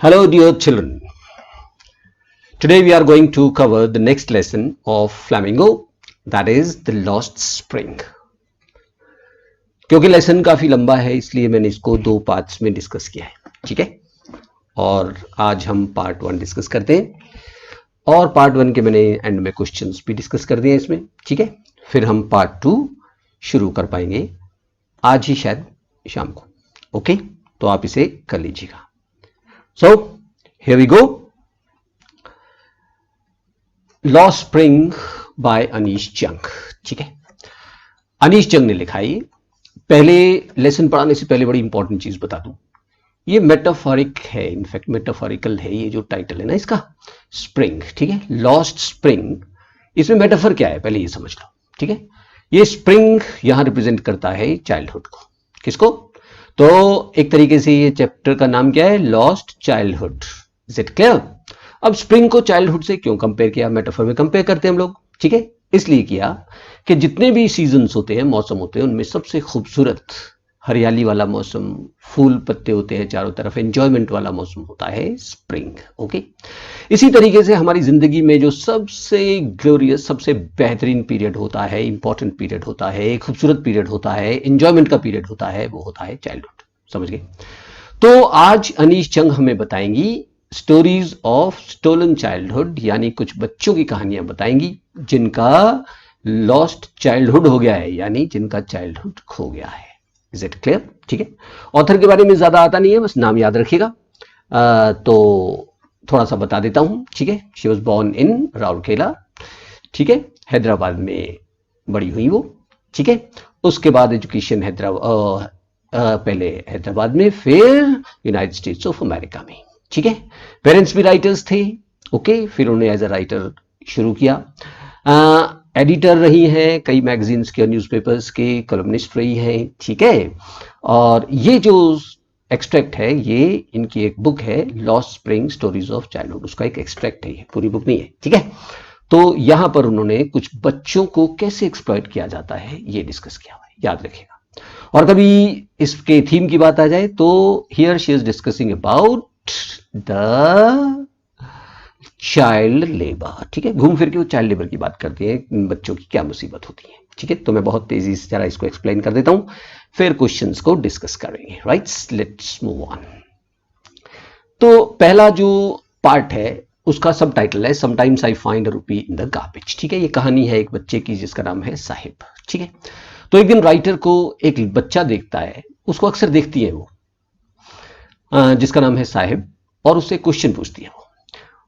Hello, dear children. Today we are going to cover the next lesson of Flamingo, that is the Lost Spring. क्योंकि lesson काफी लंबा है इसलिए मैंने इसको दो पार्ट्स में डिस्कस किया है, ठीक है। और आज हम पार्ट 1 डिस्कस करते हैं और पार्ट 1 के मैंने एंड में क्वेश्चंस भी डिस्कस कर दिए इसमें, ठीक है। फिर हम पार्ट 2 शुरू कर पाएंगे आज ही, शायद शाम को। ओके, तो आप इसे कर लीजिएगा। So, here we go. Lost Spring by Anish जंग, ठीक है। अनीश जंग ने लिखा है। पहले लेसन पढ़ाने से पहले बड़ी इंपॉर्टेंट चीज बता दूं, ये मेटाफोरिक है, इनफैक्ट मेटाफोरिकल है। ये जो टाइटल है ना इसका, स्प्रिंग, ठीक है, लॉस्ट स्प्रिंग। इसमें मेटाफर क्या है पहले ये समझ लो, ठीक है। ये स्प्रिंग यहां रिप्रेजेंट करता है चाइल्डहुड को। किसको? तो एक तरीके से ये चैप्टर का नाम क्या है? Lost childhood. Is it clear? अब स्प्रिंग को चाइल्डहुड से क्यों कंपेयर किया? मेटाफर में कंपेयर करते हैं हम लोग, ठीक है। इसलिए किया कि जितने भी सीजन्स होते हैं, मौसम होते हैं, उनमें सबसे खूबसूरत हरियाली वाला मौसम, फूल पत्ते होते हैं चारों तरफ, एंजॉयमेंट वाला मौसम होता है स्प्रिंग। ओके, इसी तरीके से हमारी जिंदगी में जो सबसे ग्लोरियस, सबसे बेहतरीन पीरियड होता है, इंपॉर्टेंट पीरियड होता है, खूबसूरत पीरियड होता है, एंजॉयमेंट का पीरियड होता है, वो होता है चाइल्डहुड। समझ गए? तो आज अनीश जंग हमें बताएंगी स्टोरीज ऑफ स्टोलन चाइल्डहुड, यानी कुछ बच्चों की कहानियां बताएंगी जिनका लॉस्ट चाइल्डहुड हो गया है, यानी जिनका चाइल्डहुड खो गया है। Is it clear? ठीक है। ऑथर के बारे में ज्यादा आता नहीं है, बस नाम याद रखिएगा। तो थोड़ा सा बता देता हूं, ठीक है। She was born in Rourkela, ठीक है, हैदराबाद में बड़ी हुई वो, ठीक है। उसके बाद एजुकेशन हैदराबाद, पहले हैदराबाद में, फिर यूनाइटेड स्टेट्स ऑफ अमेरिका में, ठीक है। पेरेंट्स भी राइटर्स थे, ओके। फिर उन्होंने एज अ राइटर शुरू किया। एडिटर रही हैं कई मैगजीन्स के, न्यूज़पेपर्स के, कॉलमनिस्ट रही हैं, ठीक है। और ये जो एक्सट्रैक्ट है, ये इनकी एक बुक है, lost spring stories of childhood, उसका एक एक्सट्रैक्ट है, ये पूरी बुक नहीं है, ठीक है। तो यहां पर उन्होंने कुछ बच्चों को कैसे एक्सप्लॉइट किया जाता है ये डिस्कस किया हुआ है, याद रखिएगा। और कभी इसके थीम की बात आ जाए तो here she is discussing about the child labour, ठीक है। घूम फिर के वो चाइल्ड लेबर की बात करती है, बच्चों की क्या मुसीबत होती है, ठीक है। तो मैं बहुत तेजी से जरा इसको एक्सप्लेन कर देता हूं, फिर क्वेश्चंस को डिस्कस करेंगे, राइट। Let's move on. तो पहला जो पार्ट है उसका सब टाइटल है समटाइम्स आई फाइंड अ रूपी इन द गार्बेज, ठीक है। ये कहानी है एक बच्चे की जिसका नाम है साहिब, ठीक है। तो एक दिन राइटर को एक बच्चा देखता है, उसको अक्सर देखती है वो, जिसका नाम है साहिब, और उससे क्वेश्चन पूछती है वो,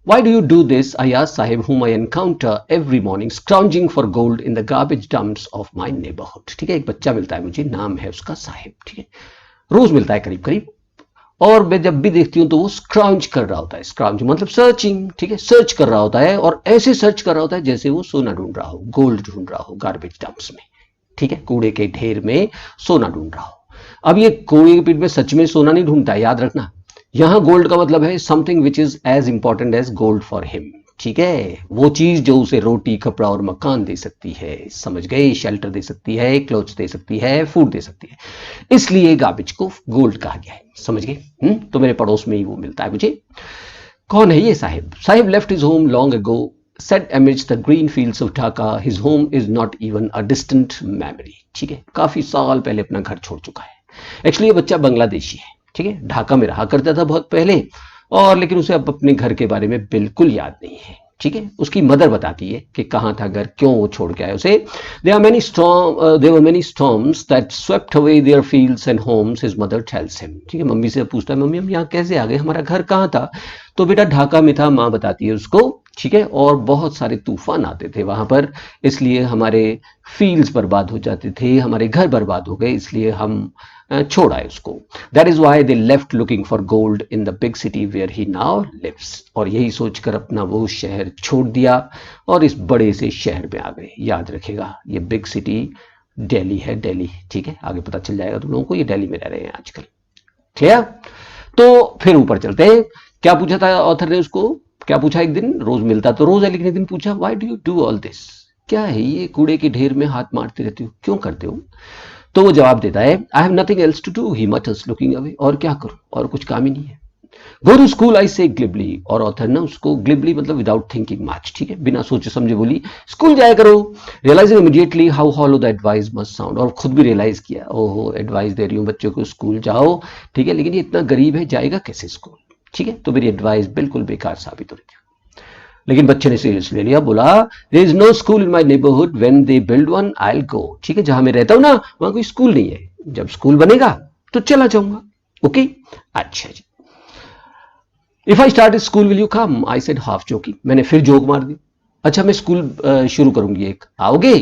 Why do you do this? I asked Sahib, whom I encounter every morning, scrounging for gold in the garbage dumps of my neighborhood. ठीक है, एक बच्चा मिलता है मुझे, नाम है उसका साहिब, ठीक है। रोज मिलता है करीब करीब, और मैं जब भी देखती हूँ तो वो स्क्राउंज कर रहा होता है। स्क्राउंज मतलब सर्चिंग, ठीक है, सर्च कर रहा होता है, और ऐसे सर्च कर रहा होता है जैसे वो सोना ढूंढ रहा हो, गोल्ड ढूंढ रहा हो गार्बेज डंप्स में, ठीक है, कूड़े के ढेर में सोना ढूंढ रहा हो। अब ये कूड़े के पीठ में सच में सोना नहीं ढूंढता है, याद रखना। यहां गोल्ड का मतलब है something which is as important as gold for him, ठीक है। वो चीज जो उसे रोटी, कपड़ा और मकान दे सकती है, समझ गए, शेल्टर दे सकती है, क्लोथ्स दे सकती है, फूड दे सकती है, इसलिए गार्बेज को गोल्ड कहा गया है, समझ गए। तो मेरे पड़ोस में ही वो मिलता है मुझे। कौन है ये Sahib? Sahib left his home long ago, set amidst the green fields of Dhaka. His home is not even a distant memory. ठीक है, काफी साल पहले अपना घर छोड़ चुका है। एक्चुअली ये बच्चा बांग्लादेशी है, ठीक है, ढाका में रहा करता था बहुत पहले, और लेकिन उसे अब अपने घर के बारे में बिल्कुल याद नहीं है, ठीक है। उसकी मदर बताती है कि कहाँ था घर, क्यों वो छोड़ के आया उसे। there were many storms that swept away their fields and homes, his mother tells him. ठीक है, मम्मी से पूछता है, मम्मी हम यहाँ कैसे आ गए, हमारा घर कहाँ था? तो बेटा ढाका में था, माँ बताती है उसको, ठीक है। और बहुत सारे तूफान आते थे वहां पर, इसलिए हमारे फील्ड्स बर्बाद हो जाते थे, हमारे घर बर्बाद हो गए, इसलिए हम छोड़ आए उसको। That is why they left looking for gold in the big city where he now lives. और यही सोचकर अपना वो शहर छोड़ दिया और इस बड़े से शहर में आ गए। याद रखेगा, ये बिग सिटी दिल्ली है, दिल्ली, ठीक है। आगे पता चल जाएगा तुम लोगों को, ये दिल्ली में रह रहे हैं आजकल, क्लियर। तो फिर ऊपर चलते हैं। क्या पूछा था ऑथर ने उसको? क्या पूछा? एक दिन रोज मिलता तो रोज है, लेकिन एक दिन पूछा, why do you do all this? क्या है ये कूड़े के ढेर में हाथ मारते रहते हो, क्यों करते हो? तो वो जवाब देता है, I have nothing else to do, he mutters looking away. और क्या करूं, और कुछ काम ही नहीं है। गो टू स्कूल आई से ग्लिबली, और ऑथर ने उसको ग्लिबली मतलब विदाउट थिंकिंग मच, ठीक है, बिना सोचे समझे बोली स्कूल जाया करो। Realising immediately how hollow the advice must sound, और खुद भी रियलाइज किया, ओहो एडवाइस दे रही हूँ बच्चों को स्कूल जाओ, ठीक है, लेकिन ये इतना गरीब है जाएगा कैसे स्कूल, ठीक है, तो मेरी एडवाइस बिल्कुल बेकार साबित हो रही थी। लेकिन बच्चे ने सीरियस ले लिया, बोला there is no school in my neighbourhood, when they build one I will go, ठीक है, जहां मैं रहता हूं ना वहां कोई स्कूल नहीं है, जब स्कूल बनेगा तो चला जाऊंगा। ओके, अच्छा जी। If I start school will you come, I said half joking, मैंने फिर जोक मार दी, अच्छा मैं स्कूल शुरू करूंगी एक, आओगे?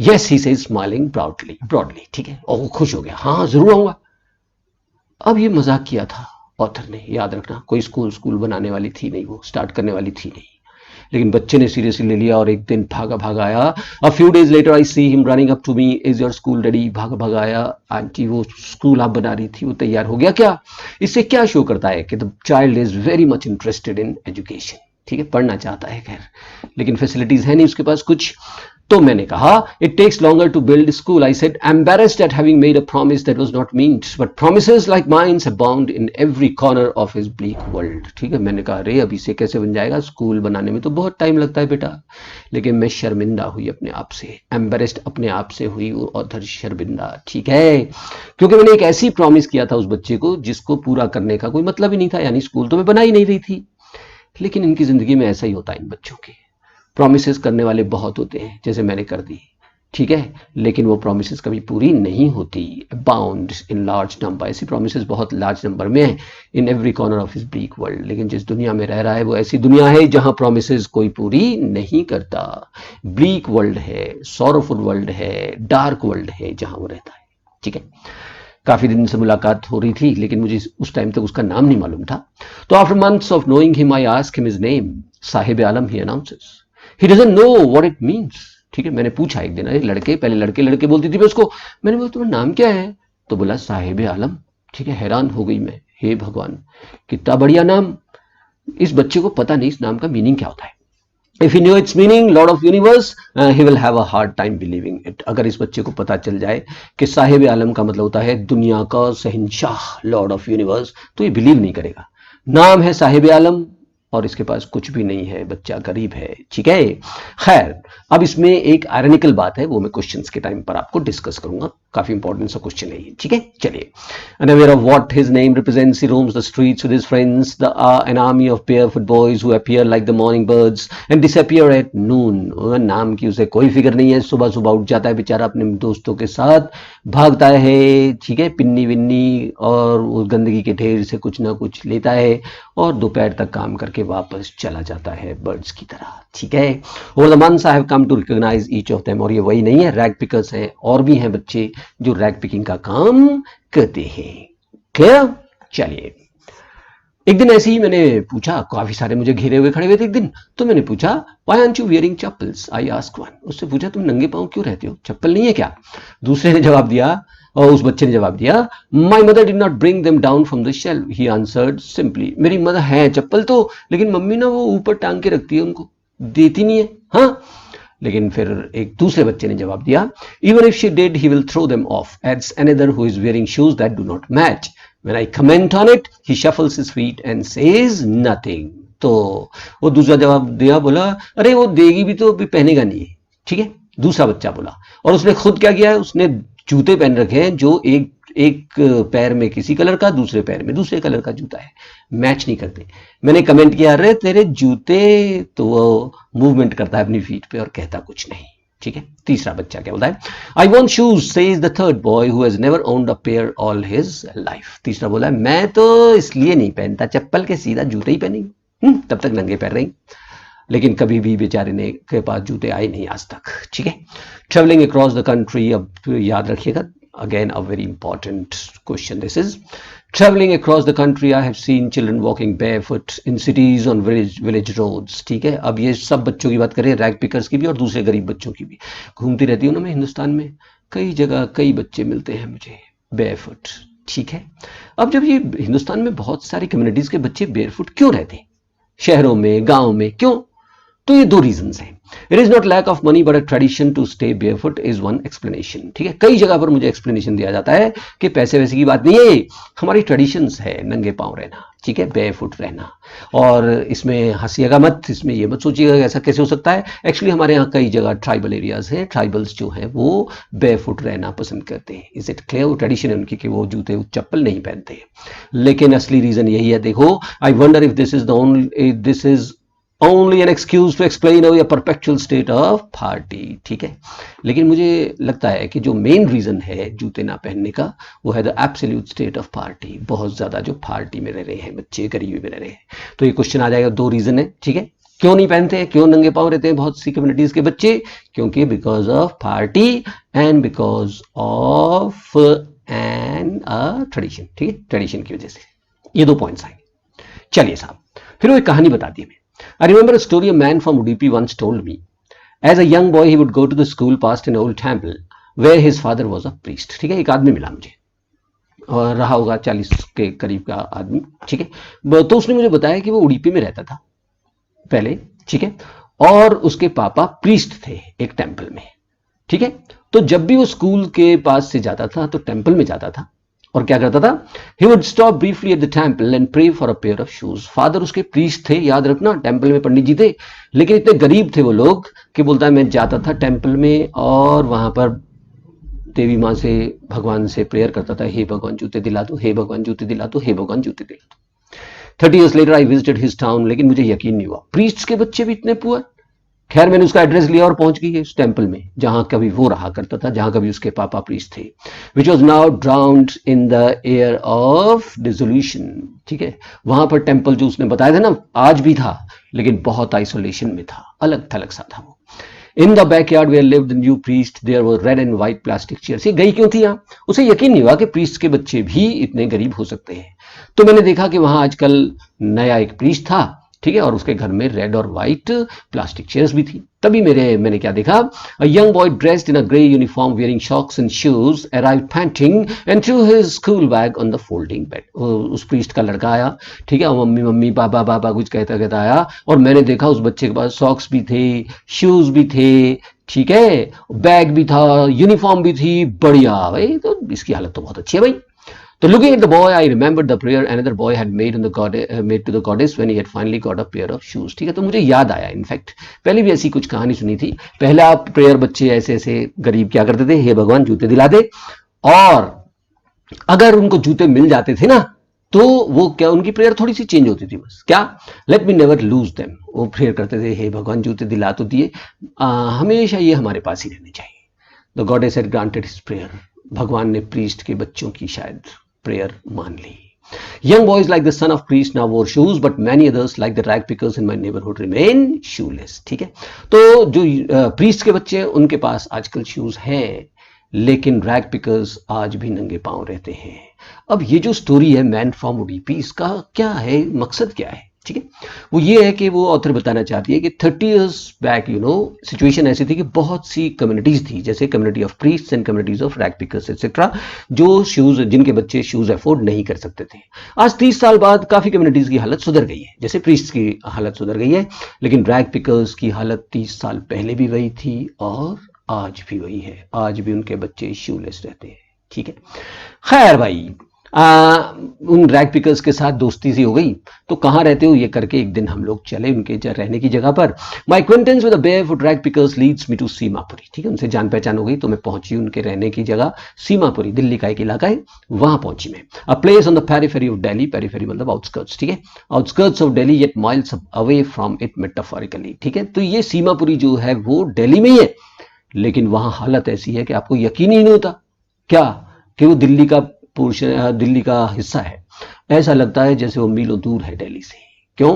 Yes he said smiling broadly, ठीक है, और वो खुश हो गया, हाँ जरूर आऊंगा। अब ये मजाक किया था ऑथर ने, याद रखना, कोई स्कूल बनाने वाली थी नहीं, वो स्टार्ट करने वाली थी नहीं, लेकिन बच्चे ने सीरियसली ले लिया और एक दिन भागा भागा आया। A few days later I see him running up to me, is your school ready, भागा भागा आया, आंटी वो स्कूल आप बना रही थी वो तैयार हो गया क्या? इससे क्या शो करता है कि the child is very much interested in education, ठीक है, पढ़ना चाहता है, खैर लेकिन फैसिलिटीज है नहीं उसके पास कुछ। तो मैंने कहा it takes longer to build school, I said embarrassed at having made a promise that was not meant, but promises like mines abound in every corner of his bleak world, ठीक है, मैंने कहा अरे अभी से कैसे बन जाएगा, स्कूल बनाने में तो बहुत टाइम लगता है बेटा। लेकिन मैं शर्मिंदा हुई अपने आप से, एम्बेरेस्ड अपने आप से हुई, वो ऑथर शर्मिंदा, ठीक है, क्योंकि मैंने एक ऐसी प्रॉमिस किया था उस बच्चे को जिसको पूरा करने का कोई मतलब ही नहीं था, यानी स्कूल तो मैं बना ही नहीं रही थी। लेकिन इनकी जिंदगी में ऐसा ही होता है, इन बच्चों के प्रॉमिसेस करने वाले बहुत होते हैं, जैसे मैंने कर दी, ठीक है, लेकिन वो प्रॉमिसेस कभी पूरी नहीं होती। बाउंड इन लार्ज नंबर, ऐसी प्रॉमिसेस बहुत लार्ज नंबर में है इन every corner of his bleak world, लेकिन जिस दुनिया में रह रहा है वो ऐसी दुनिया है जहां प्रॉमिसेस कोई पूरी नहीं करता। ब्लीक वर्ल्ड है, सॉरोफुल वर्ल्ड है, डार्क वर्ल्ड है जहां वो रहता है, ठीक है। काफी दिन से मुलाकात हो रही थी, लेकिन मुझे उस टाइम तक उसका नाम नहीं मालूम था। तो after months of knowing him I asked him his name, Sahib Alam he announces, he doesn't know what it means, ठीक है, मैंने पूछा एक दिन, अरे लड़के, पहले लड़के लड़के बोलती थी मैं उसको, मैंने बोला तुम्हारा नाम क्या है? तो बोला साहिब आलम, ठीक है, हैरान हो गई मैं, हे भगवान कितना बढ़िया नाम, इस बच्चे को पता नहीं इस नाम का मीनिंग क्या होता है। If he knew its meaning, Lord of Universe, he will have a hard time believing it. अगर इस बच्चे को पता चल जाए कि साहिब आलम का मतलब होता है दुनिया का शहंशाह, लॉर्ड ऑफ यूनिवर्स, तो ये बिलीव नहीं करेगा। नाम है साहिब आलम और इसके पास कुछ भी नहीं है, बच्चा गरीब है, ठीक है। खैर, अब इसमें एक आयरनिकल बात है, वो मैं क्वेश्चंस के टाइम पर आपको डिस्कस करूंगा, काफी इंपॉर्टेंट सा क्वेश्चन है ये, ठीक है। चलिए, unaware of what his name represents, he roams the streets with his friends, an army of barefoot boys who appear like the morning birds and disappear at noon. नाम की उसे कोई फिक्र नहीं है, सुबह सुबह उठ जाता है बेचारा अपने दोस्तों के साथ, भागता है, ठीक है, पिन्नी विन्नी और उस गंदगी के ढेर से कुछ ना कुछ लेता है और दोपहर तक काम करके वापस चला जाता है बर्ड्स की तरह, ठीक है। Over the months I have come to recognise each of them, और ये वही नहीं है, रैग पिकर्स हैं, और भी हैं बच्चे जो रैग पिकिंग का काम करते हैं, क्लियर। चलिए, एक दिन ऐसे ही मैंने पूछा, काफी सारे मुझे घेरे हुए खड़े हुए थे एक दिन, तो मैंने पूछा why aren't you wearing chappals, I asked one, उससे पूछा तुम नंगे पांव क्यों रहते हो, चप्पल नहीं है क्या? दूसरे ने जवाब दिया, और उस बच्चे ने जवाब दिया, my mother did not bring them down from the shelf, he answered simply, मेरी मदर है चप्पल तो, लेकिन मम्मी ना वो ऊपर टांग के रखती है, उनको देती नहीं है। हाँ, लेकिन फिर एक दूसरे बच्चे ने जवाब दिया, even if she did he will throw them off, adds another who is wearing shoes that do not match, when I comment on it he shuffles his feet and says nothing. तो वो दूसरा जवाब दिया, बोला अरे वो देगी भी तो अभी पहनेगा नहीं है, ठीक है, दूसरा बच्चा बोला, और उसने खुद क्या किया है, उसने जूते पहन रखे हैं जो एक पैर में किसी कलर का, दूसरे पैर में दूसरे कलर का जूता है, मैच नहीं करते। मैंने कमेंट किया, अरे तेरे जूते, तो वो मूवमेंट करता है अपनी फीट पे और कहता कुछ नहीं, ठीक है। तीसरा बच्चा क्या बोलता है, I want shoes says the third boy who has never owned a pair all his life. तीसरा बोला है, मैं तो इसलिए नहीं पहनता चप्पल के, सीधा जूते ही पहनेंगे, तब तक नंगे पैर रही, लेकिन कभी भी बेचारे ने के पास जूते आए नहीं आज तक, ठीक है। ट्रेवलिंग अक्रॉस द कंट्री, अब याद रखिएगा, again a very important question this is, traveling across the country I have seen children walking barefoot in cities on village roads, ठीक है। अब ये सब बच्चों की बात करें, रैग पिकर्स की भी और दूसरे गरीब बच्चों की भी, घूमती रहती हूँ ना मैं हिंदुस्तान में, कई जगह कई बच्चे मिलते हैं मुझे बेयरफुट, ठीक है। अब जब ये हिंदुस्तान में बहुत सारी कम्युनिटीज के बच्चे बेयरफुट क्यों रहते हैं, शहरों में, गाँव में, क्यों? तो ये दो रीजंस हैं, it is not lack of money but a tradition to stay barefoot is one explanation, ठीक है। कई जगह पर मुझे एक्सप्लेनेशन दिया जाता है कि पैसे वैसे की बात नहीं है, हमारी ट्रेडिशंस है नंगे पांव रहना, ठीक है, बेयरफुट रहना। और इसमें हंसिएगा मत, इसमें ये मत सोचिएगा कि ऐसा कैसे हो सकता है। एक्चुअली हमारे यहाँ कई जगह ट्राइबल एरियाज हैं, ट्राइबल्स जो हैं वो बेयरफुट रहना पसंद करते हैं। Is it clear? ट्रेडिशन है उनकी कि वो जूते चप्पल नहीं पहनते हैं, लेकिन असली रीजन यही है। देखो, I wonder if this is the only, this is only an excuse to explain away a perpetual state of party, ठीक है। लेकिन मुझे लगता है कि जो मेन रीजन है जूते ना पहनने का वो है the absolute state of party. बहुत ज्यादा जो पार्टी में रह रहे हैं बच्चे, गरीबी में रह रहे हैं। तो ये क्वेश्चन आ जाएगा, दो रीजन है, ठीक है। क्यों नहीं पहनते हैं, क्यों नंगे पांव रहते हैं बहुत सी कम्युनिटीज के बच्चे? क्योंकि because of party and because of an tradition, ठीक है, ट्रेडिशन की वजह से। ये दो पॉइंट्स आएंगे। चलिए साहब, फिर वो एक कहानी बता दी हमें। I remember a story a man from Udupi once told me. As a young boy, he would go to the school past an old temple where his father was a priest. ठीक है, एक आदमी मिला मुझे और रहा होगा 40 के करीब का आदमी, ठीक है। तो उसने मुझे बताया कि वो उडुपी में रहता था पहले, ठीक है, और उसके पापा प्रीस्ट थे एक टेम्पल में, ठीक है। तो जब भी वो स्कूल के पास से जाता था तो टेम्पल में जाता था और क्या करता था, he would stop briefly at the temple and pray for a pair of shoes. Father उसके प्रीस्ट थे, याद रखना, टेम्पल में पंडित जी थे, लेकिन इतने गरीब थे वो लोग कि बोलता है मैं जाता था टेम्पल में और वहां पर देवी माँ से, भगवान से प्रेयर करता था, हे भगवान जूते दिला दो, हे भगवान जूते दिला दो, हे भगवान जूते दिला दो। 30 years later I visited his town, लेकिन मुझे यकीन नहीं हुआ प्रीस्ट के बच्चे भी इतने पुअर। खैर मैंने उसका एड्रेस लिया और पहुंच गई उस टेम्पल में जहां कभी वो रहा करता था, जहां कभी उसके पापा प्रीस्ट थे, which was now drowned in the air of dissolution, ठीक है। वहां पर टेम्पल जो उसने बताया था ना, आज भी था लेकिन बहुत आइसोलेशन में था, अलग थलग सा था वो। In the backyard where lived the new priest, there were red and white plastic chairs. ये गई क्यों थी यहाँ? उसे यकीन नहीं हुआ कि प्रीस्ट के बच्चे भी इतने गरीब हो सकते हैं। तो मैंने देखा कि वहां आजकल नया एक प्रीस्ट था, ठीक है, और उसके घर में रेड और व्हाइट प्लास्टिक चेयर्स भी थी। तभी मैंने क्या देखा, a young boy dressed in a grey uniform wearing socks and shoes arrived painting and through his school bag on the folding bed. उस प्रीस्ट का लड़का आया, ठीक है, मम्मी मम्मी पापा पापा कुछ कहता कहता आया और मैंने देखा उस बच्चे के पास सॉक्स भी थे, शूज भी थे, ठीक है, बैग भी था, यूनिफॉर्म भी थी, बढ़िया भाई, तो इसकी हालत तो बहुत अच्छी है भाई। So looking at the boy, I remembered the prayer another boy had made on the made to the goddess when he had finally got a pair of shoes. ठीक है, तो मुझे याद आया, इनफैक्ट पहले भी ऐसी कुछ कहानी सुनी थी। पहला प्रेयर बच्चे ऐसे ऐसे गरीब क्या करते थे, हे भगवान जूते दिला दे, और अगर उनको जूते मिल जाते थे ना तो वो क्या, उनकी प्रेयर थोड़ी सी चेंज होती थी, बस क्या, let me never lose them. वो प्रेयर करते थे, हे भगवान जूते दिला तो दिए, हमेशा ये हमारे पास ही रहने चाहिए। The goddess had granted his prayer, भगवान ने प्रीस्ट के बच्चों की शायद प्रेयर मान ली। Young boys like the son of priest now wore shoes, but many others like the rag pickers in my neighborhood remain shoeless. ठीक है, तो जो प्रीस्ट के बच्चे उनके पास आजकल शूज हैं, लेकिन रैग पिकर्स आज भी नंगे पांव रहते हैं। अब ये जो स्टोरी है मैन फ्रॉम उडुपी, इसका क्या है, मकसद क्या है? ठीक है, वो ये है कि वो ऑथर बताना चाहती है कि 30 years बैक सिचुएशन ऐसी थी कि बहुत सी कम्युनिटीज थी, जैसे community of priests and communities of rag pickers etcetera, जो शूज, जिनके बच्चे शूज अफोर्ड नहीं कर सकते थे। आज 30 साल बाद काफी कम्युनिटीज की हालत सुधर गई है, जैसे प्रीस्ट्स की हालत सुधर गई है, लेकिन रैग पिकर्स की हालत 30 साल पहले भी वही थी और आज भी वही है, आज भी उनके बच्चे शूलेस रहते हैं। ठीक है, खैर भाई, उन रैग पिकर्स के साथ दोस्ती सी हो गई, तो कहाँ रहते हो ये करके एक दिन हम लोग चले उनके रहने की जगह पर। My acquaintance with the barefoot rag pickers leads me to Seemapuri. ठीक है, उनसे जान पहचान हो गई तो मैं पहुंची उनके रहने की जगह सीमापुरी, दिल्ली का एक इलाका है, वहां पहुंची मैं। A place on the periphery of Delhi, periphery मतलब आउटस्कर्ट्स, ठीक है, outskirts of Delhi yet miles away from it metaphorically. ठीक है, तो ये सीमापुरी जो है वो दिल्ली में ही है, लेकिन वहां हालत ऐसी है कि आपको यकीन ही नहीं होता क्या कि वो दिल्ली का पोर्शन, दिल्ली का हिस्सा है। ऐसा लगता है जैसे वो मीलों दूर है दिल्ली से। क्यों?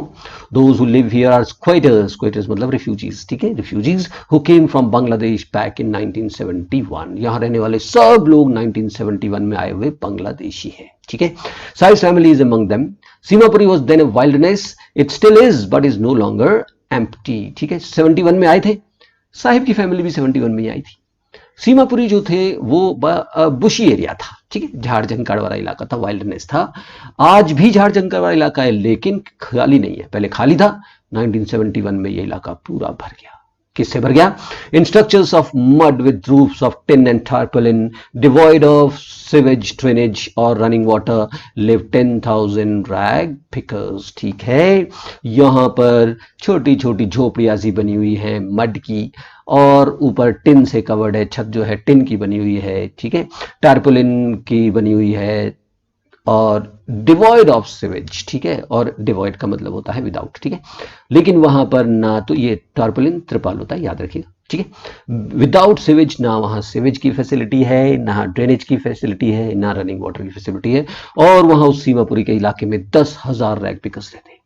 Those who live here are squatters, squatters मतलब रिफ्यूजीज। ठीक है, refugees who came from Bangladesh back in 1971। यहाँ रहने वाले सब लोग 1971 में आए हुए बांग्लादेशी हैं। ठीक है, size family is among them. Seemapuri was then a wildness, it still is but is no longer empty. ठीक है, 71 में आए थे, साहिब की फैमिली भी 71 में आई थी। सीमापुरी जो थे वो बुशी एरिया था, ठीक है, झाड़ जंगल वाला इलाका था, वाइल्डनेस था। आज भी झाड़ जंगल वाला इलाका है, लेकिन खाली नहीं है, पहले खाली था, 1971 में ये इलाका पूरा भर गया। किससे भर गया? In structures of mud with roofs of tin and tarpaulin, devoid of sewage, drainage और running water, live 10,000 rag pickers. ठीक है, यहां पर छोटी छोटी झोपड़ियां सी बनी हुई हैं मड की, और ऊपर टिन से कवर्ड है, छत जो है टिन की बनी हुई है, ठीक है, टार्पोलिन की बनी हुई है, और डिवॉइड ऑफ सिवेज, ठीक है, और डिवॉइड का मतलब होता है विदाउट, ठीक है, लेकिन वहां पर ना तो ये टार्पोलिन त्रिपाल होता है, याद रखिएगा, ठीक है, विदाउट सिवेज, ना वहां सिवेज की फैसिलिटी है, ना ड्रेनेज की फैसिलिटी है, ना रनिंग वाटर की फैसिलिटी है, और वहां उस सीमापुरी के इलाके में 10,000 रैग पिकर्स रहते हैं।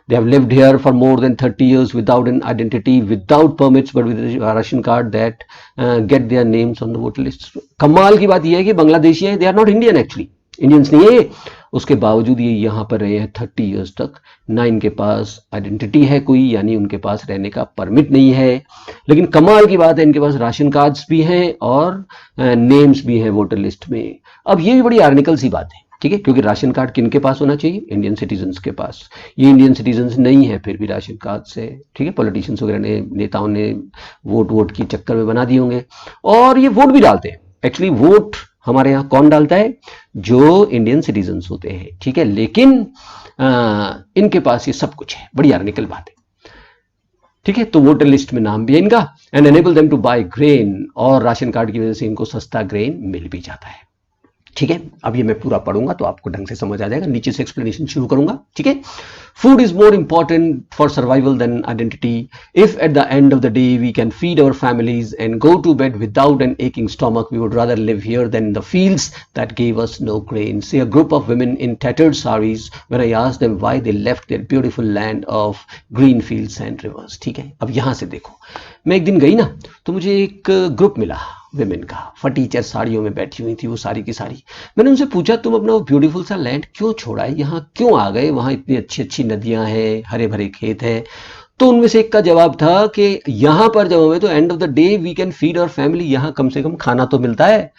They have lived here for more than 30 years without an identity, without permits, but with a ration card that get their names on the voter list. कमाल की बात यह है कि बांग्लादेशी हैं, they are not Indian actually, Indians नहीं है ये, उसके बावजूद ये यहाँ पर रहे हैं 30 इयर्स तक, ना इनके पास आइडेंटिटी है कोई, यानी उनके पास रहने का परमिट नहीं है, लेकिन कमाल की बात है इनके पास राशन कार्ड्स भी हैं और नेम्स भी हैं वोटर लिस्ट में। अब ये भी बड़ी आर्निकल सी बात है, ठीक है, क्योंकि राशन कार्ड किनके पास होना चाहिए? इंडियन सिटीजन्स के पास। ये इंडियन सिटीजन्स नहीं है, फिर भी राशन कार्ड से, ठीक है, पॉलिटिशियंस वगैरह ने, नेताओं ने वोट के चक्कर में बना दिए होंगे, और ये वोट भी डालते हैं। एक्चुअली वोट हमारे यहाँ कौन डालता है? जो इंडियन सिटीजन्स होते हैं, ठीक है, लेकिन इनके पास ये सब कुछ है, बड़ी आर्निकल बात है, ठीक है। तो वोटर लिस्ट में नाम भी है इनका, and enable them to buy grain, और राशन कार्ड की वजह से इनको सस्ता ग्रेन मिल भी जाता है, ठीक है। अब ये मैं पूरा पढ़ूंगा तो आपको ढंग से समझ आ जाएगा, नीचे से एक्सप्लेनेशन शुरू करूंगा, ठीक है। Food is more important for survival than identity. If at the end of the day we can feed our families and go to bed without an aching stomach, we would rather live here than the fields that give us no grain. See a group of women in tattered saris when I asked them why they left their beautiful land of green fields and rivers, ठीक है। अब यहां से देखो, मैं एक दिन गई ना, तो मुझे एक ग्रुप मिला विमेन का, फटीचर साड़ियों में बैठी हुई थी वो सारी की सारी। मैंने उनसे पूछा, तुम अपना वो ब्यूटीफुल सा लैंड क्यों छोड़ा है, यहाँ क्यों आ गए, वहाँ इतनी अच्छी अच्छी नदियां हैं, हरे भरे खेत हैं। तो उनमें से एक का जवाब था कि यहाँ पर जब हमें तो end of the day we can feed our family, यहाँ कम से कम खाना तो मिलता है,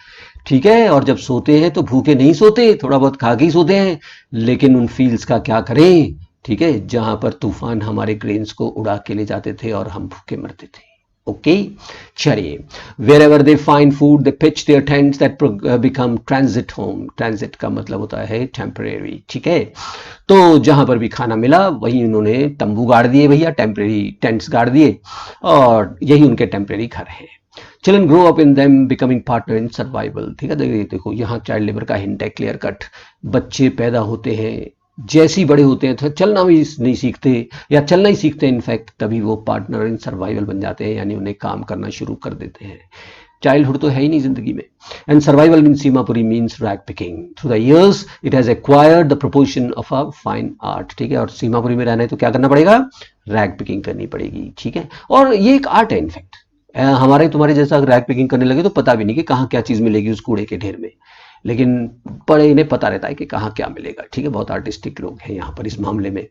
ठीक है, और जब सोते हैं तो भूखे नहीं सोते, थोड़ा बहुत खा के ही सोते हैं, लेकिन उन फील्ड्स का क्या करें, ठीक है, जहां पर तूफान हमारे ग्रेन्स को उड़ा के ले जाते थे और हम भूखे मरते थे। ओके, चलिए, wherever they find food they pitch their tents that become transit home। transit का मतलब होता है टेम्परेरी, ठीक है। तो जहां पर भी खाना मिला वहीं उन्होंने तंबू गाड़ दिए भैया, टेम्परेरी टेंट्स गाड़ दिए, और यही उनके टेम्परेरी घर हैं। Children grow up in them becoming partner in survival, ठीक है। देखो यहाँ चाइल्ड लेबर का हिंट है, क्लियर कट। बच्चे पैदा होते हैं, जैसे ही बड़े होते हैं तो चलना भी नहीं सीखते, या चलना ही सीखते हैं इनफैक्ट, तभी वो पार्टनर इन सर्वाइवल बन जाते हैं, यानी उन्हें काम करना शुरू कर देते हैं। चाइल्डहुड तो है ही नहीं जिंदगी में। And survival in Seemapuri means rag picking. Through the years it has acquired the proportion of a fine art, ठीक है। और सीमापुरी में रहना है तो क्या करना पड़ेगा? रैग पिकिंग करनी पड़ेगी, ठीक है। और ये एक आर्ट है इनफैक्ट। हमारे तुम्हारे जैसा रैग पिकिंग करने लगे तो पता भी नहीं कि कहाँ क्या चीज मिलेगी उस कूड़े के ढेर में, लेकिन बड़े इन्हें पता रहता है कि कहाँ क्या मिलेगा, ठीक है। बहुत आर्टिस्टिक लोग हैं यहाँ पर इस मामले में।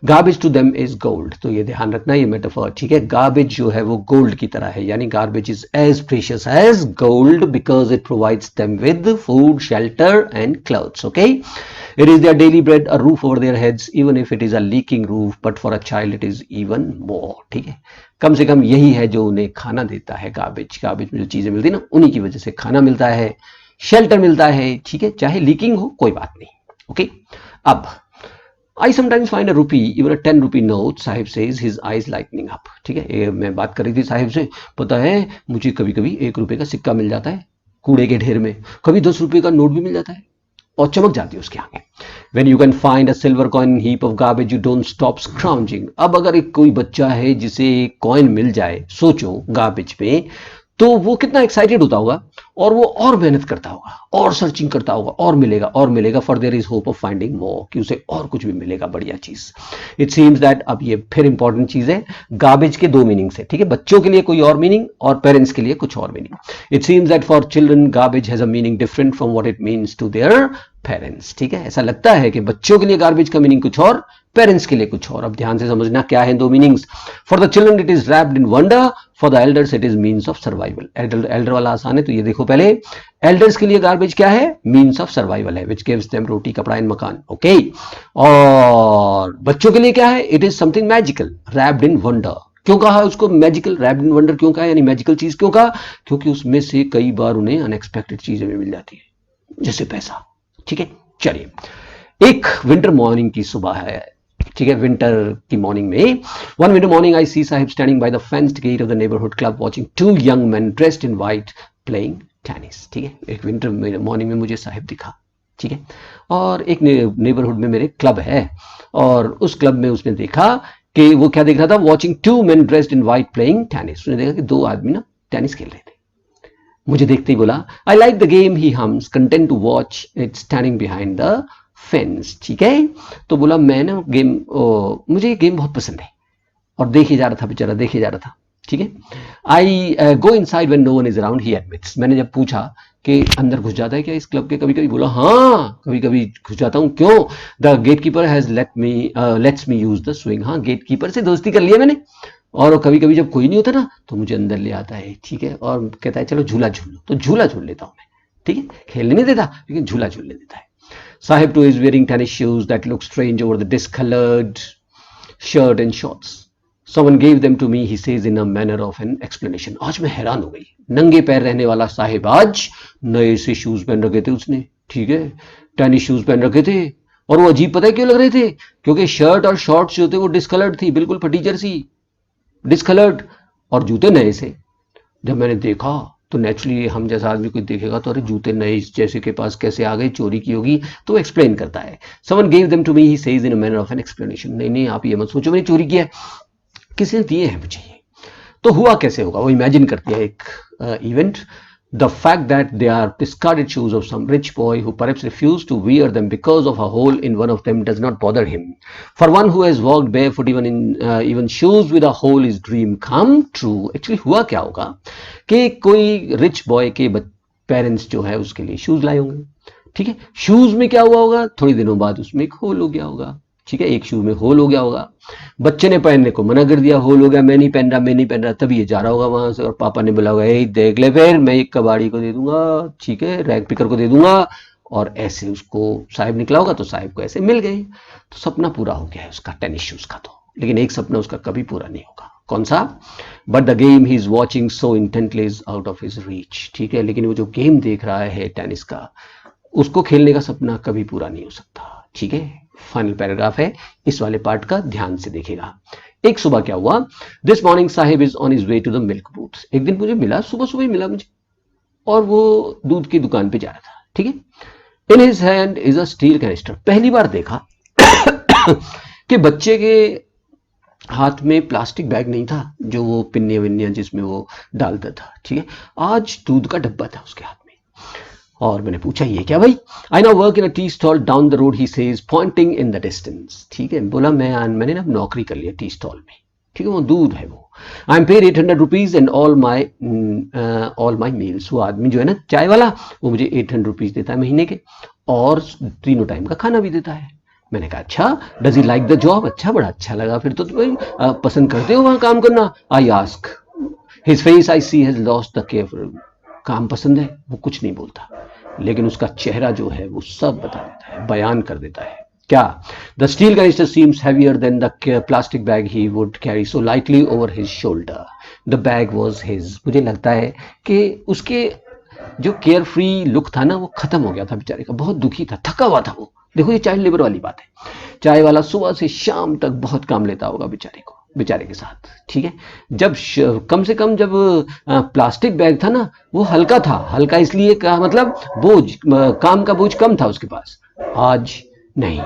Garbage to them is gold, तो ये ध्यान रखना, ये मेटाफर, ठीक है। गार्बेज जो है वो गोल्ड की तरह है, यानी garbage is as precious as gold because it provides them with food, shelter and clothes, okay. It is their daily bread, a roof over their heads, even if it is a leaking roof, but for a child it is even more, ठीक है। कम से कम यही है जो उन्हें खाना देता है, गार्बेज। गार्बेज में जो चीजें मिलती है ना, उन्हीं की वजह से खाना मिलता है, शेल्टर मिलता है, ठीक है, चाहे लीकिंग हो कोई बात नहीं, ओके। अब आई समटाइम्स फाइंड अ रूपी, इवन अ 10 rupee note, Sahib says his eyes lightning up, ठीक है। ये मैं बात कर रही थी साहिब से, पता है मुझे कभी कभी 1 रुपए का सिक्का मिल जाता है कूड़े के ढेर में, कभी 10 रुपए का नोट भी मिल जाता है, और चमक जाती है उसके आगे। When you can find a silver coin heap of garbage, you don't stop scrounging। अब अगर एक कोई बच्चा है जिसे कॉइन मिल जाए, सोचो गार्बेज पे, तो वो कितना एक्साइटेड होता होगा, और वो और मेहनत करता होगा, और सर्चिंग करता होगा, और मिलेगा और मिलेगा, for there is hope of finding more, कि उसे और कुछ भी मिलेगा, बढ़िया चीज। इट सीम्स दैट, अब ये फिर इंपॉर्टेंट चीज है, गार्बेज के 2 मीनिंग्स है, ठीक है। बच्चों के लिए कोई और मीनिंग और पेरेंट्स के लिए कुछ और meaning. It seems that for children garbage has a meaning different from what it means to their parents, ठीक है। ऐसा लगता है कि बच्चों के लिए गार्बेज का मीनिंग कुछ और, पेरेंट्स के लिए कुछ और। अब ध्यान से समझना क्या है 2 meanings. For the children it is wrapped in wonder, for the elders it is means of survival. Elder वाला आसान है, तो ये देखो पहले, एल्डर्स के लिए गार्बेज क्या है? मीन्स ऑफ सर्वाइवल है, विच गिव्स देम रोटी, कपड़ा एंड मकान, ओके। और बच्चों के लिए क्या है? It is something magical, wrapped in wonder, क्यों कहा उसको मैजिकल, रैप्ड इन वंडर क्यों कहा, यानी मैजिकल चीज क्यों कहा, क्योंकि उसमें से कई बार उन्हें अनएक्सपेक्टेड चीजें भी मिल जाती है, जैसे पैसा। ठीक है, चलिए एक विंटर मॉर्निंग की सुबह है, ठीक है, विंटर की मॉर्निंग में, one winter morning I see Saheb standing by the fenced gate of the neighbourhood club watching two young man dressed in white playing tennis. ठीक है, एक विंटर मॉर्निंग में मुझे साहिब दिखा, ठीक है, और एक नेबरहुड में मेरे क्लब है, और उस क्लब में उसने देखा कि वो क्या देख रहा था, watching two man dressed in white playing tennis. उसने देखा कि दो आदमी ना टेनिस खेल रहे थे। मुझे देखते ही बोला, I like the game he hums, content to watch it standing behind the fence. ठीक है, तो बोला मैं ना गेम, मुझे ये गेम बहुत पसंद है, और देखे जा रहा था बेचारा, देखे जा रहा था। ठीक है, I go inside when no one is around, he admits. मैंने जब पूछा कि अंदर घुस जाता है क्या इस क्लब के कभी कभी, बोला हाँ कभी कभी घुस जाता हूँ। क्यों, the gatekeeper has lets me use the swing. हाँ, गेट कीपर से दोस्ती कर लिया मैंने, और कभी कभी जब कोई नहीं होता ना तो मुझे अंदर ले आता है। ठीक है, और कहता है चलो झूला झूल लो, तो झूला झूल लेता हूँ मैं। ठीक है, खेलने नहीं देता लेकिन झूला झूलने देता है। Sahib too is wearing tennis shoes that look strange over the discolored shirt and shorts. Someone gave them to me, he says in a manner of an explanation. आज मैं हैरान हो गई, नंगे पैर रहने वाला साहिब आज नए से शूज पहन रखे थे उसने। ठीक है, टेनिस शूज पहन रखे थे, और वो अजीब पता है क्यों लग रहे थे, क्योंकि शर्ट और शॉर्ट्स जो थे वो डिस्कलर्ड थी, बिल्कुल फटी जर्सी, डिस्कलर्ड, और जूते नए से। जब मैंने देखा तो नेचुरली हम जैसा आदमी कोई देखेगा तो अरे जूते नए जैसे के पास कैसे आ गए, चोरी की होगी, तो एक्सप्लेन करता है। Someone gave them to me, he says in a manner of an explanation. नहीं नहीं, आप ये मत सोचो मैंने चोरी किया है, किसी ने दिए हैं मुझे ये। तो हुआ कैसे होगा, वो इमेजिन करती है एक event. The fact that they are discarded shoes of some rich boy who perhaps refused to wear them because of a hole in one of them does not bother him. For one who has walked barefoot even shoes with a hole is dream come true. Actually हुआ क्या होगा कि कोई rich boy के parents जो है उसके लिए शूज लाए होंगे। ठीक है, शूज में क्या हुआ होगा, थोड़ी दिनों बाद उसमें एक होल हो गया होगा। ठीक है, एक शूज में होल हो गया होगा, बच्चे ने पहनने को मना कर दिया, होल हो गया, मैं नहीं पहन रहा, मैं नहीं पहन रहा। तभी ये जा रहा होगा वहां से, और पापा ने बोला होगा देख ले फिर मैं एक कबाड़ी को दे दूंगा, ठीक है, रैग पिकर को दे दूंगा, और ऐसे उसको साहिब निकला होगा तो साहिब को ऐसे मिल गए। तो सपना पूरा हो गया है उसका टेनिस शूज का। तो लेकिन एक सपना उसका कभी पूरा नहीं होगा, कौन सा, but the game he is watching so intently is out of his reach. ठीक है, लेकिन वो जो गेम देख रहा है टेनिस का, उसको खेलने का सपना कभी पूरा नहीं हो सकता। ठीक है, फाइनल पैराग्राफ है, इस वाले पार्ट का ध्यान से देखेगा। एक सुबह क्या हुआ, this morning Saheb is on his way to the milk booth. एक दिन मुझे मिला, सुबह सुबह ही मिला मुझे, और वो दूध की दुकान पे जा रहा था। ठीक है, in his hand is a steel canister. पहली बार देखा कि बच्चे के हाथ में प्लास्टिक बैग नहीं था, जो वो पिन्ने विन्नियां जिसमें वो डालता था। ठीक है, आज दूध का डब्बा था उसके हाथ में, और मैंने पूछा ये क्या भाई, I now work in a tea stall down the road, he says pointing in the distance. ठीक है, बोला मैंने ना नौकरी कर लिया टी स्टॉल में। ठीक है, वो दूध है वो। I am paid 800 rupees and all my meals. वो आदमी जो है ना चाय वाला, वो मुझे 800 रुपीज देता है महीने के, और तीनों टाइम का खाना भी देता है। मैंने कहा अच्छा, does he like the job. अच्छा, बड़ा अच्छा लगा, फिर तो तुम्हें पसंद करते हो वहां काम करना। I ask, his face I see has lost the care. काम पसंद है, वो कुछ नहीं बोलता, लेकिन उसका चेहरा जो है वो सब बता देता है, बयान कर देता है। क्या, the steel canister seems heavier than the plastic bag he would carry so lightly over his shoulder. The bag was his. मुझे लगता है कि उसके जो केयर फ्री लुक था ना वो खत्म हो गया था बेचारे का, बहुत दुखी था, थका हुआ था वो। देखो ये चाइल्ड लेबर वाली बात है, चाय वाला सुबह से शाम तक बहुत काम लेता होगा बेचारे के साथ। ठीक है, जब कम से कम जब प्लास्टिक बैग था ना वो हल्का था, हल्का इसलिए कहा मतलब बोझ, काम का बोझ कम था उसके पास। आज नहीं,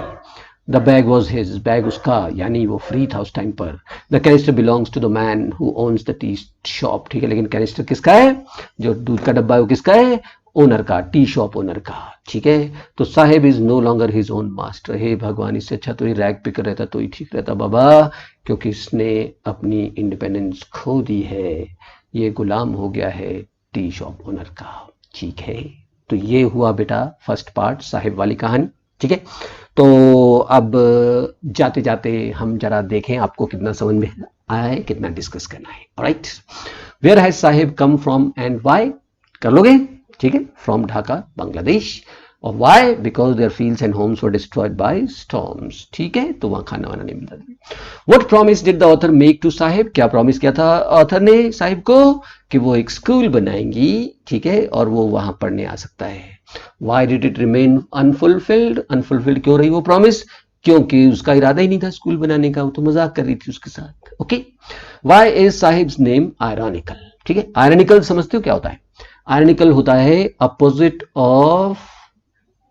the bag was his. Bag उसका, यानी वो फ्री था उस टाइम पर। The canister belongs to the man who owns the tea shop. ठीक है, लेकिन कैनिस्टर किसका है, जो दूध का डब्बा है वो किसका है, ओनर का, टी शॉप ओनर का। ठीक है, तो Saheb is no longer his own master. हे भगवान, इससे अच्छा तो ये रैग पिकर रहता तो ही ठीक रहता बाबा, क्योंकि इसने अपनी इंडिपेंडेंस खो दी है, ये गुलाम हो गया है टी शॉप ओनर का। ठीक है, तो ये हुआ बेटा फर्स्ट पार्ट, साहिब वाली कहानी। ठीक है, तो अब जाते जाते हम जरा देखें आपको कितना समझ में आया है, कितना डिस्कस करना है। Alright, where has Saheb come from and why, कर लोगे। ठीक है, फ्रॉम ढाका बांग्लादेश, और why? Because their fields and homes were destroyed by storms. ठीक है, तो वहां खाना वाना नहीं मिलता था। What promise did the author make to Saheb? क्या प्रॉमिस किया था ऑथर ने साहिब को कि वो एक स्कूल बनाएंगी, ठीक है, और वो वहां पढ़ने आ सकता है। Why did it remain unfulfilled? Unfulfilled क्यों रही वो प्रॉमिस? क्योंकि उसका इरादा ही नहीं था स्कूल बनाने का, वो तो मजाक कर रही थी उसके साथ। Okay, why is Saheb's name ironical? ठीक है, आयरॉनिकल समझते हो क्या होता है? आयरॉनिकल होता है अपोजिट ऑफ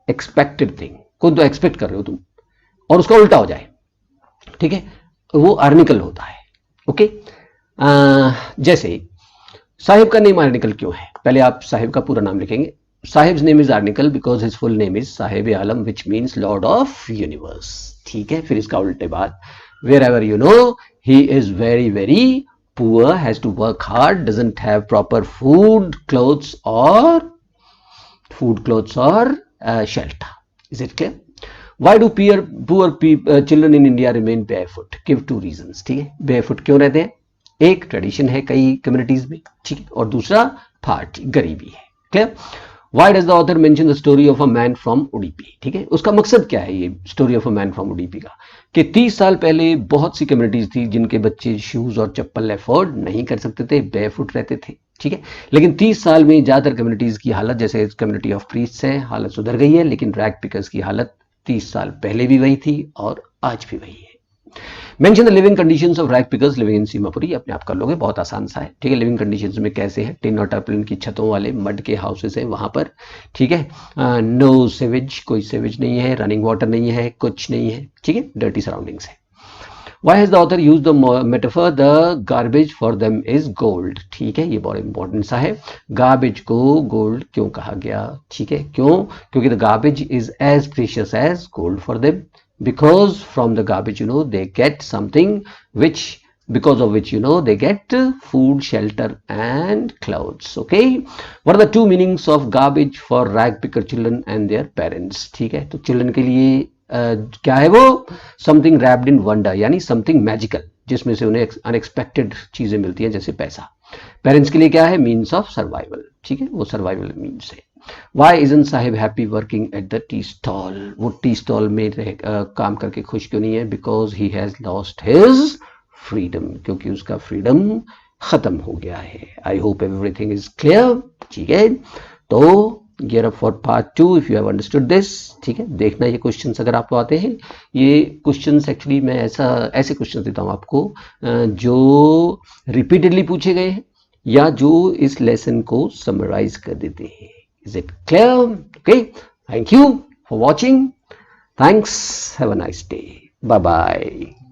एक्सपेक्टेड थिंग। कोई तो एक्सपेक्ट कर रहे हो तुम और उसका उल्टा हो जाए, ठीक है, वो आयरॉनिकल होता है। ओके, जैसे साहिब का नेम आर्निकल क्यों है? पहले आप साहिब का पूरा नाम लिखेंगे। Sahib's name is ironical because his full name is Sahib Alam which means lord of universe. ठीक है, फिर इसका उल्टे बात, wherever you know he is very very poor, has to work hard, doesn't have proper food, clothes or shelter. Is it clear? Why do poor children in India remain barefoot? Give two reasons. ठीक है, barefoot क्यों रहते हैं? एक tradition है कई communities में, ठीक है, और दूसरा पार्ट गरीबी है। Clear? Why does the author mention the story of a man from Udupi? ठीक है, उसका मकसद क्या है ये story of a man from Udupi का? कि 30 साल पहले बहुत सी कम्युनिटीज थी जिनके बच्चे शूज और चप्पल अफोर्ड नहीं कर सकते थे, बेयरफुट रहते थे। ठीक है, लेकिन 30 साल में ज्यादातर कम्युनिटीज की हालत, जैसे कम्युनिटी ऑफ प्रीस्ट्स है, हालत सुधर गई है, लेकिन रैग पिकर्स की हालत 30 साल पहले भी वही थी और आज भी वही है। Mention the living conditions of rag pickers living in Seemapuri. अपने आप कर लोगे, बहुत आसान सा है। ठीक है, लिविंग कंडीशंस में कैसे है? टिन और टर्पलिन की छतों वाले मड के हाउसेस हैं वहां पर। ठीक है, नो सेवेज, कोई सेवेज नहीं है, रनिंग वाटर नहीं है, कुछ नहीं है। ठीक है, डर्टी सराउंडिंग्स है। Why has the author used the metaphor the garbage for them is gold? ठीक है, ये बहुत इंपॉर्टेंट सा है। गार्बेज को गोल्ड क्यों कहा गया? ठीक है, क्यों? क्योंकि the garbage is as precious as gold for them, because from the garbage they get something which, because of which they get food, shelter and clothes. Okay, what are the two meanings of garbage for rag picker children and their parents? ठीक है, तो children के लिए क्या है वो? Something wrapped in wonder, यानी something magical जिसमें से उन्हें अनएक्सपेक्टेड चीजें मिलती हैं, जैसे पैसा। पेरेंट्स के लिए क्या है? Means of survival. ठीक है, वो सर्वाइवल मीन्स है। Why isn't Saheb happy working at the tea stall? वो टी स्टॉल में काम करके खुश क्यों नहीं है? Because he has lost his freedom, क्योंकि उसका फ्रीडम खत्म हो गया है। I hope everything is clear. ठीक है, तो gear up for part 2 if you have understood this. ठीक है, देखना ये क्वेश्चंस अगर आपको आते हैं। ये क्वेश्चंस एक्चुअली मैं ऐसे क्वेश्चंस देता हूं आपको जो रिपीटेडली पूछे गए हैं या जो इस लेसन को समराइज कर देते हैं। Is it clear? Okay, thank you for watching. Thanks. Have a nice day. Bye bye.